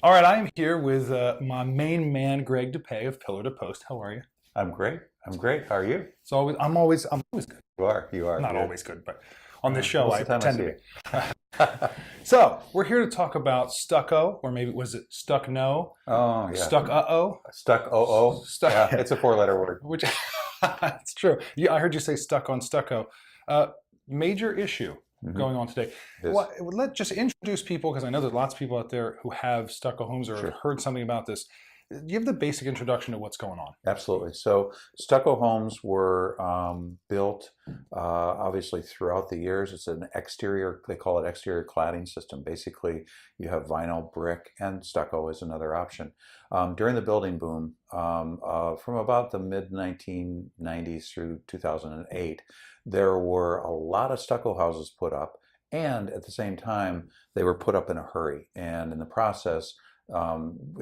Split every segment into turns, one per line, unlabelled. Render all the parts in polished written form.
All right, I am here with my main man, Greg DuPey of Pillar to Post. How are you?
I'm great. I'm great. How are you?
I'm always good.
You are. You are
Not
good.
always good, but on this show,
Most
I
of the time I
pretend to
see
be.
it.
So we're here to talk about stucco, or maybe was it stuck no,
Oh yeah.
stuck uh-oh,
Stuck. Oh.
stuck.
Yeah. It's a four-letter word.
Which it's true. Yeah, I heard you say stuck on stucco. Uh, Major issue
Hmm.
going on today.
It is.
Well, let's just introduce people because I know there's lots of people out there who have stucco homes or have
Sure.
heard something about this. Give the basic introduction to what's going on.
Absolutely. So stucco homes were built obviously throughout the years. It's an exterior, they call it exterior cladding system. Basically, you have vinyl, brick, and stucco is another option. During the building boom, from about the mid 1990s through 2008, there were a lot of stucco houses put up. And at the same time, they were put up in a hurry. And in the process,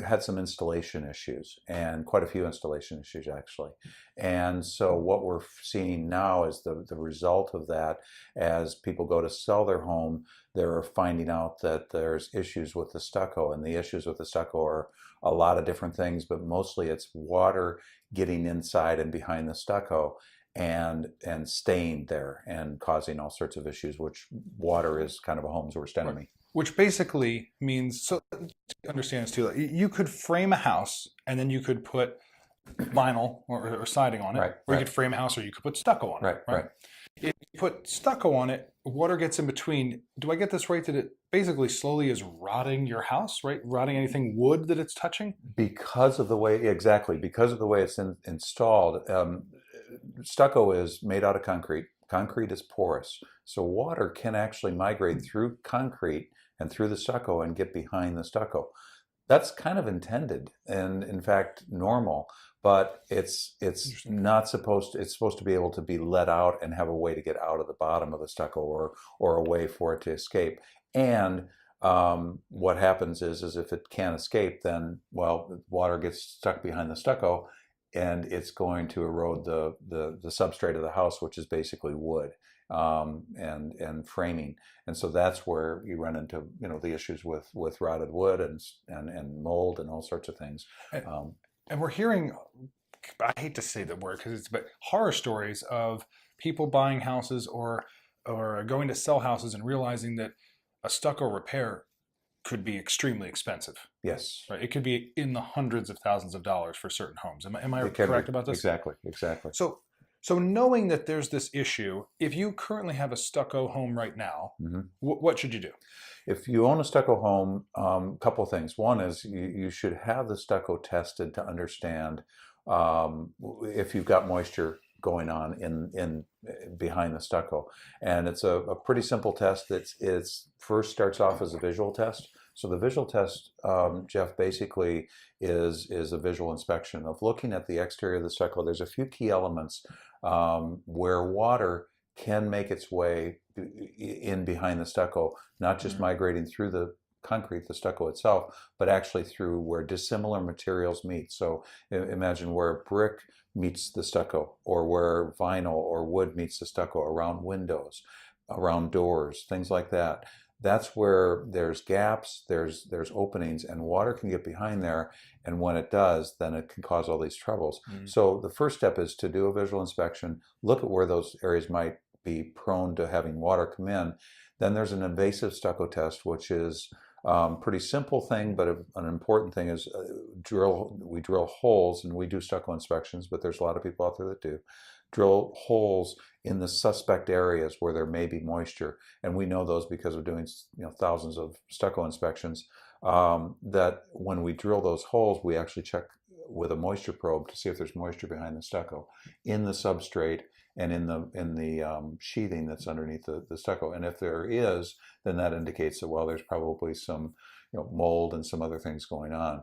had some installation issues and quite a few installation issues actually. And so what we're seeing now is the result of that. As people go to sell their home, they're finding out that there's issues with the stucco, and the issues with the stucco are a lot of different things, but mostly it's water getting inside and behind the stucco and staying there and causing all sorts of issues, which water is kind of a home's worst
Right.
enemy.
Which basically means, so to understand this too, like, you could frame a house and then you could put vinyl or siding on it,
Right,
or you
right,
could frame a house or you could put stucco on it,
right,
right?
right.
If you put stucco on it, water gets in between. Do I get this right that it basically slowly is rotting your house, right? Rotting anything wood that it's touching?
Because of the way, exactly, because of the way it's installed, stucco is made out of concrete. Concrete is porous, so water can actually migrate through concrete and through the stucco and get behind the stucco. That's kind of intended and in fact normal, but it's
Interesting.
not supposed to, it's supposed to be able to be let out and have a way to get out of the bottom of the stucco, or a way for it to escape. And what happens is if it can't escape, then well, water gets stuck behind the stucco and it's going to erode the substrate of the house, which is basically wood, and framing. And so that's where you run into, the issues with rotted wood and mold and all sorts of things.
And,
Um,
and we're hearing, I hate to say the word because but horror stories of people buying houses or going to sell houses and realizing that a stucco repair could be extremely expensive.
yes,
Right? It could be in the hundreds of thousands of dollars for certain homes. Am I
it can be.
correct about this?
Exactly, exactly.
So, so knowing that there's this issue, if you currently have a stucco home right now,
Hmm.
what should you do?
If you own a stucco home, a couple of things. One is you should have the stucco tested to understand if you've got moisture going on in behind the stucco. And it's a pretty simple test. It's first starts off as a visual test. So the visual test, Jeff, basically is a visual inspection of looking at the exterior of the stucco. There's a few key elements where water can make its way in behind the stucco, not just migrating through the concrete, the stucco itself, but actually through where dissimilar materials meet. So imagine where brick meets the stucco, or where vinyl or wood meets the stucco, around windows, around doors, things like that. That's where there's gaps, there's openings, and water can get behind there. And when it does, then it can cause all these troubles.
Mm.
So the first step is to do a visual inspection, look at where those areas might be prone to having water come in. Then there's an invasive stucco test, which is pretty simple thing, but an important thing is we drill holes, and we do stucco inspections, but there's a lot of people out there that do drill holes in the suspect areas where there may be moisture, and we know those because of doing thousands of stucco inspections. That when we drill those holes, we actually check with a moisture probe to see if there's moisture behind the stucco, in the substrate and in the sheathing that's underneath the stucco. And if there is, then that indicates that well, there's probably some mold and some other things going on,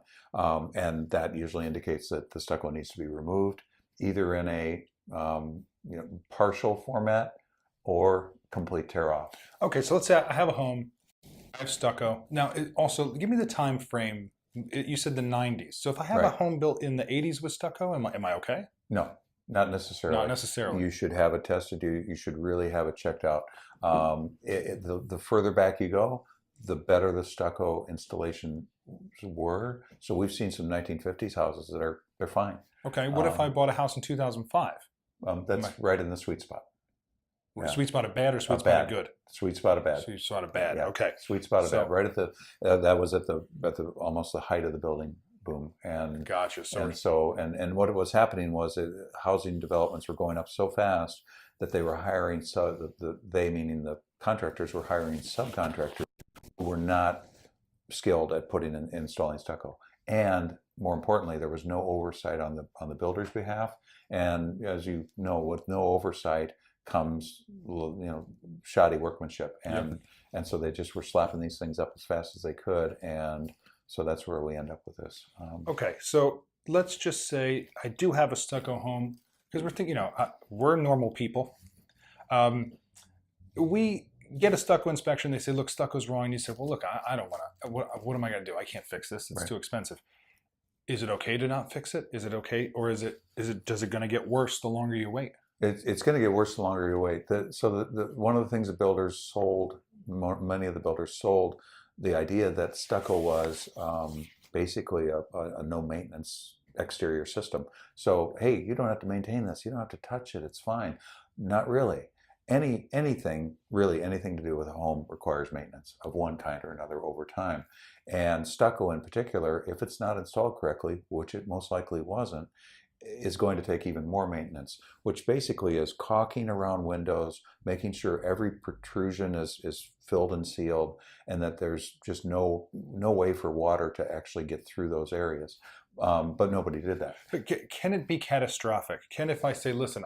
and that usually indicates that the stucco needs to be removed, either in a partial format or complete tear off.
Okay, so let's say I have a home, I have stucco. Now, also give me the time frame. You said the 90s. So if I have a
Right.
home built in the 80s with stucco, am I okay?
No, not necessarily.
Not necessarily.
You should have it tested. You should really have it checked out. The further back you go, the better the stucco installation were. So we've seen some 1950s houses that they're fine.
Okay, what if I bought a house in 2005?
That's right in the sweet spot. Yeah.
Sweet spot of bad or sweet spot of good?
Sweet spot of bad.
Sweet spot of bad.
Yeah.
Okay.
Sweet spot of bad. Right at the that was at the almost the height of the building boom. And
gotcha.
And what was happening was housing developments were going up so fast that they were hiring they meaning the contractors were hiring subcontractors who were not skilled at installing stucco. And more importantly, there was no oversight on the builder's behalf. And as you know, with no oversight comes shoddy workmanship, and so they just were slapping these things up as fast as they could, and so that's where we end up with this.
Okay, so let's just say I do have a stucco home, because we're thinking, we're normal people. We get a stucco inspection. They say, look, stucco's wrong. And you say, well, look, I don't want to. What am I going to do? I can't fix this. It's too expensive. Is it okay to not fix it? Is it okay, or does it going to get worse the longer you wait?
It's going to get worse the longer you wait. One of the things that builders sold, many of the builders sold, the idea that stucco was basically a no maintenance exterior system. So hey, you don't have to maintain this. You don't have to touch it. It's fine. Not really. Anything to do with a home requires maintenance of one kind or another over time. And stucco in particular, if it's not installed correctly, which it most likely wasn't, is going to take even more maintenance, which basically is caulking around windows, making sure every protrusion is filled and sealed, and that there's just no way for water to actually get through those areas. But nobody did that.
But can it be catastrophic? If I say, listen,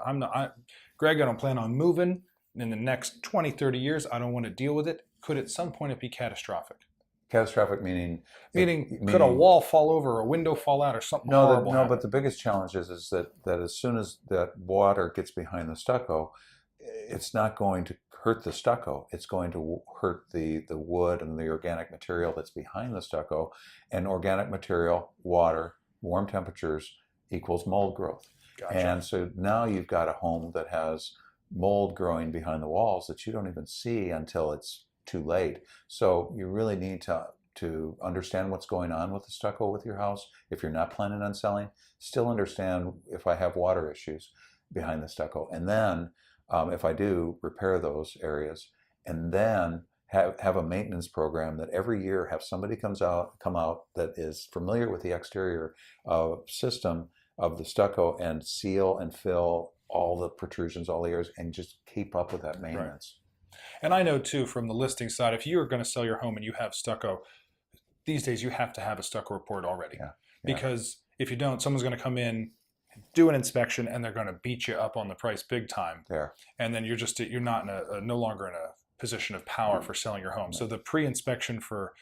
Greg, I don't plan on moving in the next 20, 30 years, I don't want to deal with it. Could at some point it be catastrophic?
Catastrophic meaning
could a wall fall over, or a window fall out, or something horrible happen?
But the biggest challenge is that as soon as that water gets behind the stucco, it's not going to hurt the stucco. It's going to hurt the wood and the organic material that's behind the stucco. And organic material, water, warm temperatures equals mold growth.
Gotcha.
And so now you've got a home that has mold growing behind the walls that you don't even see until it's too late. So you really need to understand what's going on with the stucco with your house. If you're not planning on selling, still understand if I have water issues behind the stucco. And then if I do, repair those areas, and then have a maintenance program that every year have somebody come out that is familiar with the exterior system of the stucco and seal and fill all the protrusions, all the areas, and just keep up with that maintenance.
Right. And I know too, from the listing side, if you are going to sell your home and you have stucco, these days you have to have a stucco report already.
Yeah.
Because if you don't, someone's going to come in, do an inspection, and they're going to beat you up on the price big time.
There.
And then you're not no longer in a position of power for selling your home. So the pre-inspection for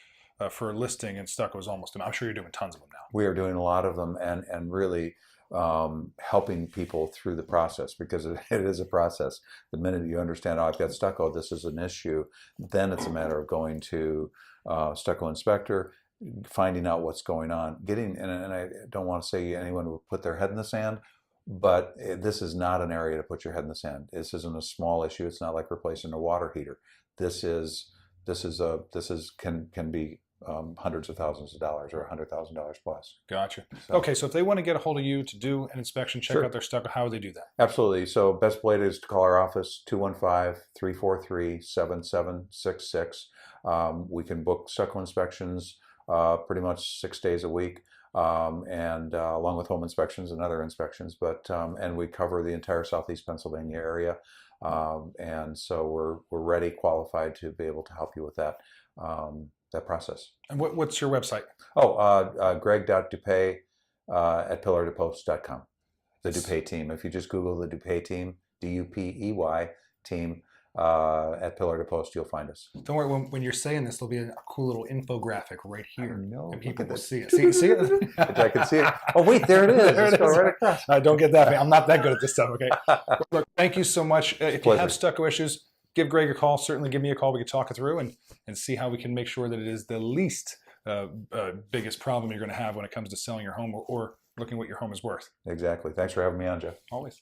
listing and stucco is almost, I'm sure you're doing tons of them now.
We are doing a lot of them, and really helping people through the process, because it is a process. The minute you understand, I've got stucco, this is an issue, then it's a matter of going to stucco inspector, finding out what's going on, and I don't want to say anyone would put their head in the sand, but this is not an area to put your head in the sand. This isn't a small issue. It's not like replacing a water heater. This can be hundreds of thousands of dollars, or $100,000 plus.
Gotcha. Okay, so if they want to get a hold of you to do an inspection, check out their stucco, how would they do that?
Absolutely. So best way is to call our office, 215-343-7766. We can book stucco inspections pretty much 6 days a week, and along with home inspections and other inspections. And we cover the entire Southeast Pennsylvania area, and so we're ready, qualified to be able to help you with that process.
And what's your website?
Greg.DuPey at pillartopost.com. The DuPey team. If you just Google the DuPey team, DUPEY team, at Pillar to Post, you'll find us.
Don't worry, when you're saying this, there'll be a cool little infographic right here.
No,
and people will see it. See it?
I can see it. Oh, wait, there it is. Let's go right across.
Don't get that. I'm not that good at this stuff, okay? Look, thank you so much. If you have stucco issues, give Greg a call. Certainly give me a call. We can talk it through and see how we can make sure that it is the least biggest problem you're going to have when it comes to selling your home or looking what your home is worth.
Exactly. Thanks for having me on, Jeff.
Always.